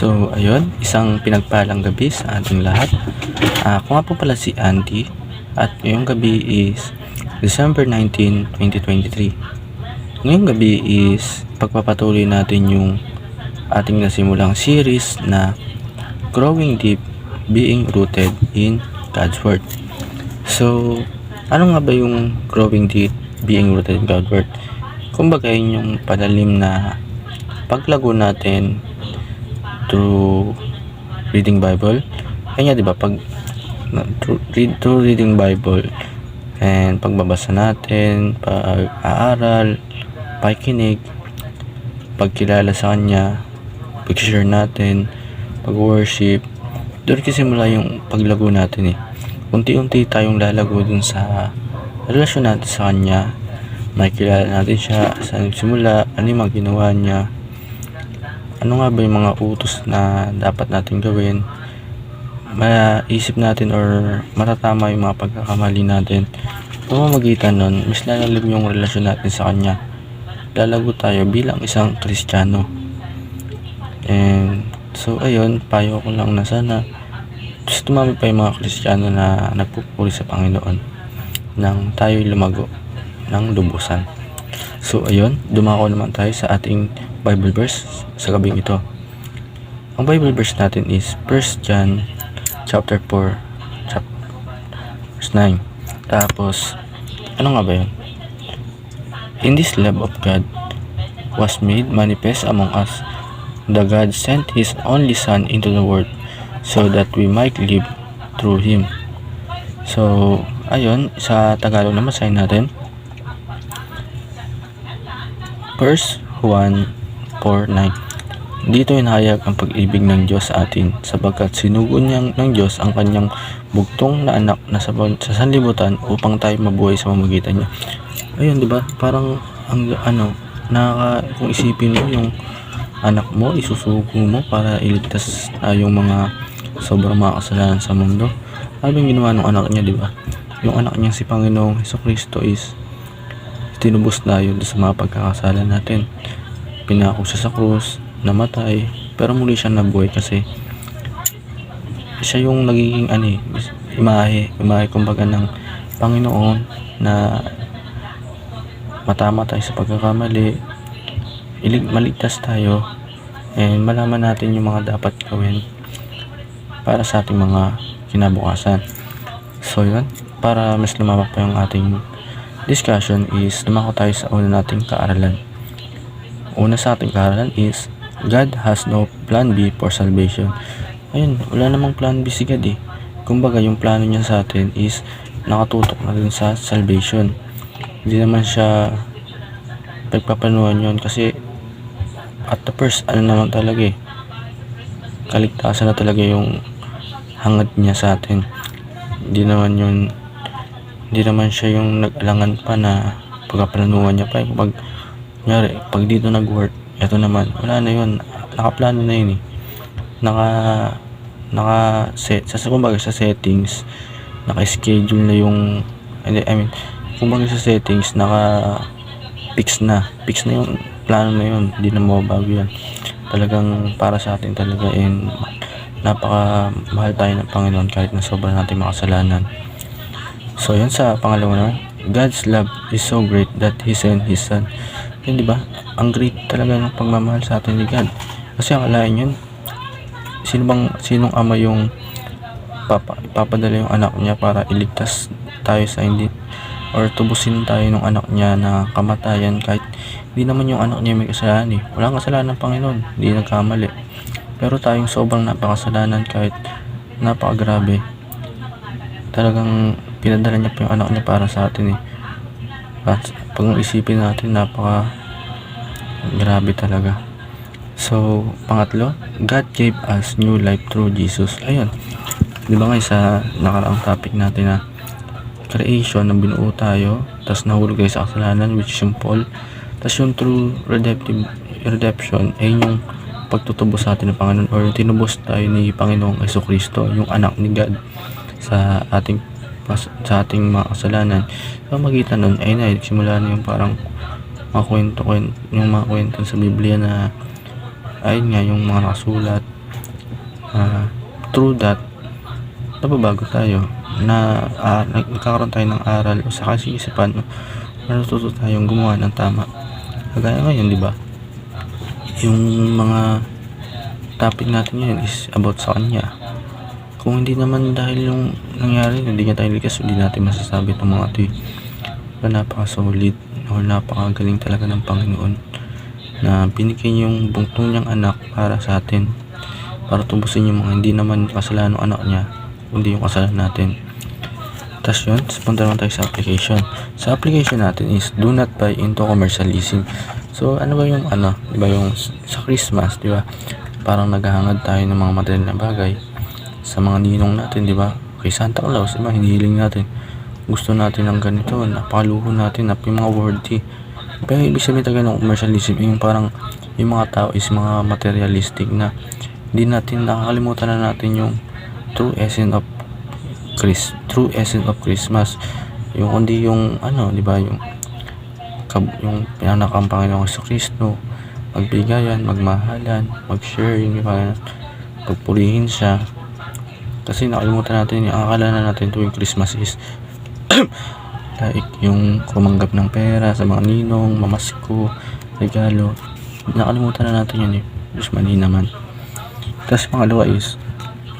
So, ayun, isang pinagpalang gabi sa ating lahat. Ako nga po pala si Andy at ngayong gabi is December 19, 2023. Ngayong gabi is pagpapatuloy natin yung ating nasimulang series na Growing Deep, Being Rooted in God's Word. So, ano nga ba yung Growing Deep, Being Rooted in God's Word? Kumbaga yun yung palalim na paglago natin through reading Bible. Kaya nga diba, pag through reading Bible and pagbabasa natin, pag-aaral, pakikinig, pagkilala sa Kanya, pag-share natin, pag-worship, doon kasi mula yung paglago natin unti-unti tayong lalago dun sa relasyon natin sa Kanya. Makikilala natin siya sa nagsimula, ano yung mga ginawa niya, ano nga ba yung mga utos na dapat natin gawin, maisip natin or matatama yung mga pagkakamali natin. Pamamagitan nun, mas lalalim yung relasyon natin sa Kanya. Lalago tayo bilang isang Kristiyano. And so ayun, payo ko lang na sana just tumami pa yung mga Kristiyano na nagpupuri sa Panginoon nang tayo'y lumago ng lubusan. So ayun, dumako naman tayo sa ating Bible verse sa gabing ito. Ang Bible verse natin is 1 John chapter 4 verse 9. Tapos ano nga ba yun? In this love of God was made manifest among us, that God sent His only Son into the world so that we might live through Him. So ayun, sa Tagalog naman sayin natin verse 1:4-9. Dito inahayag ang pag-ibig ng Diyos sa atin, sapagkat sinugo ng Diyos ang kanyang bugtong na anak na sa sanlibutan upang tayo mabuhay sa pamamagitan niya. Ayun, di ba? Parang kung isipin mo yung anak mo, isusugo mo para iligtas yung mga sobrang mga kasalanan sa mundo. Ano yung ginawa ng anak niya, di ba? Yung anak niya si Panginoong Jesucristo is tinubos na yun sa mga pagkakasala natin. Pinako siya sa krus, namatay, pero muli siya nabuhay kasi siya yung nagiging imahe kumbaga ng Panginoon na matama tayo sa pagkakamali, maligtas tayo, and malaman natin yung mga dapat gawin para sa ating mga kinabukasan. So yun, para mas lumawak pa yung ating discussion is lumako tayo sa una nating kaaralan. Una sa ating kaaralan is God has no plan B for salvation. Ayun, wala namang plan B si God Kumbaga yung plano niya sa atin is nakatutok na din sa salvation. Hindi naman siya pagpaplanuhan yun kasi at the first naman talaga kaligtasan na talaga yung hangad niya sa atin. Hindi naman siya yung nag-alangan pa na pagpaplanuhan niya pa. Pag dito nag-work, eto naman, wala na yun, nakaplano na yun naka-set sa settings, naka-schedule na yung kumbaga sa settings, naka-fix na yung plano na yun, hindi na mababago yan. Talagang para sa atin talaga, and napaka mahal tayo ng Panginoon kahit na sobrang natin makasalanan. So yun, sa pangalawa naman, God's love is so great that He sent His Son. Yun, di ba? Ang great talaga ng pagmamahal sa atin ni God. Kasi akalain yun, sinong ama yung papadala yung anak niya para iligtas tayo sa hindi, or tubusin tayo ng anak niya na kamatayan, kahit hindi naman yung anak niya may kasalanan Walang kasalanan ng Panginoon, hindi nagkamali. Pero tayong sobrang napakasalanan, kahit napakagrabe, talagang pinadala niya po yung anak niya para sa atin At pag isipin natin, napaka grabe talaga. So pangatlo, God gave us new life through Jesus. Ayun, di ba sa nakaraang topic natin na creation, na binuo tayo, tas nahulog tayo sa kasalanan, which is yung fall. Tas yung true redemption ay yung pagtutubos sa atin ng Panginoon, or tinubos tayo ni Panginoong Jesucristo, yung anak ni God, sa ating mga kasalanan. Sa magitan nun ay nagsimula na yung parang yung mga kwento sa Biblia na ayun nga yung mga nakasulat, through that nababago tayo, na nagkakaroon tayo ng aral o sa kaisipan, natututo tayong gumawa ng tama. Kagaya ngayon, di ba, yung mga topic natin ngayon is about sa kanya. Kung hindi naman dahil yung nangyari, hindi niya tayo likas, hindi natin masasabi itong mga ito. Napaka-solid o napakagaling talaga ng Panginoon na binigay yung bungtong niyang anak para sa atin, para tubusin yung mga hindi naman kasalanan ng anak niya, kundi yung kasalanan natin. Tapos yun, punta naman tayo sa application. Sa application natin is do not buy into commercialism. So ano ba yung diba yung sa Christmas, diba, parang naghahangad tayo ng mga material na bagay sa mga ninong natin, diba, kay Santa Claus, diba, hinihiling natin, gusto natin ng ganito, napakaluho natin, yung mga worthy. Pero ibig sabihin talaga ng commercialism, yung parang yung mga tao is mga materialistic na hindi natin nakakalimutan na natin yung true essence of Christmas, yung kundi yung diba, yung pinanakang Panginoong Kristo, magbigayan, magmahalan, mag-share, yung pagpurihin siya. Kasi nakalimutan natin, yung akala na natin tuwing Christmas is like yung kumanggap ng pera sa mga ninong, mamasko, regalo. Nakalimutan na natin yun just mali naman. Tapos pangalawa is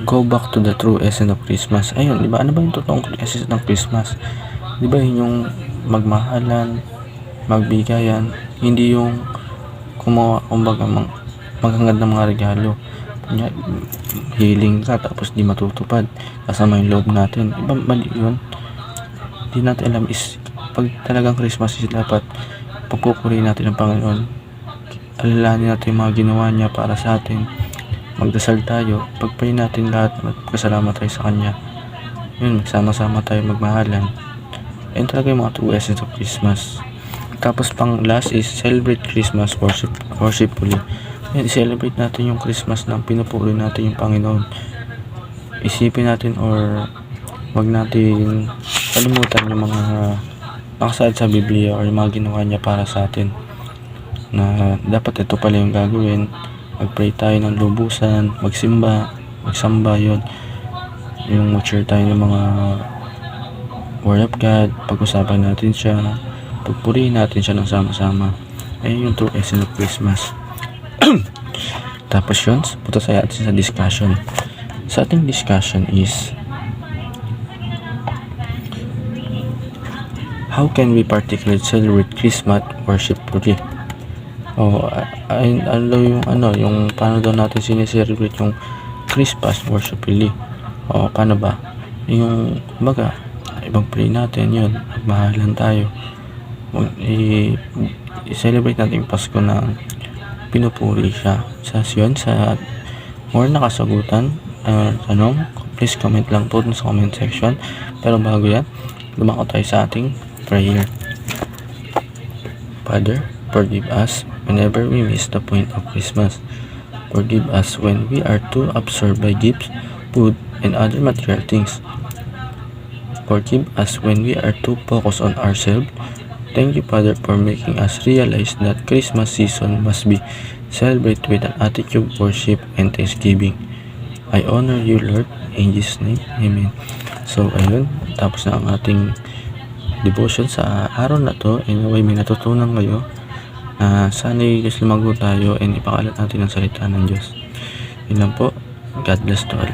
go back to the true essence of Christmas. Ayun, diba, ano ba yung totoong essence ng Christmas? Diba yun yung magmahalan, magbigayan, hindi yung kumbaga maghangad ng mga regalo, healing ka tapos di matutupad, kasama yung loob natin. Iba mali yun. Hindi natin alam is pag talagang Christmas is dapat pagpupurihin natin ang Panginoon, alalahanin natin yung mga ginawa niya para sa atin, magdasal tayo, pagpayin natin lahat, magpasalamat tayo sa Kanya. Yun, magsama-sama tayo, magmahalan. Ayun talaga yung mga true essence of Christmas. Tapos pang last is celebrate Christmas worshipfully. Yan, i-celebrate natin yung Christmas na pinupuri natin yung Panginoon. Isipin natin or wag natin kalimutan yung mga nakasaad sa Biblia or yung mga ginawa niya para sa atin, na dapat ito pala yung gagawin. Mag-pray tayo ng lubusan, magsamba yun, yung mag-share tayo ng mga word of God, pag-usapan natin siya, pagpurihin natin siya ng sama-sama. Ayun yung true essence of Christmas. Tapos yun, punta tayo sa discussion. Sa ating discussion is how can we particularly celebrate Christmas worshipfully? Yung paano daw natin sineselebrate yung Christmas worshipfully? Paano ba? Yung kumbaga, ibang pray natin yun, magmahalan tayo, i-celebrate natin yung Pasko na pinupuri siya. Sa more nakasagutan, tanong, please comment lang po sa comment section. Pero bago yan, lumako tayo sa ating prayer. Father, forgive us whenever we miss the point of Christmas. Forgive us when we are too absorbed by gifts, food, and other material things. Forgive us when we are too focused on ourselves. Thank you, Father, for making us realize that Christmas season must be celebrated with an attitude of worship and thanksgiving. I honor you, Lord, in Jesus' name. Amen. So, ayun, tapos na ang ating devotion sa araw na to. Anyway, may natutunan kayo. Sana'y lumago tayo and ipakalat natin ang salita ng Diyos. Yun lang po. God bless to all.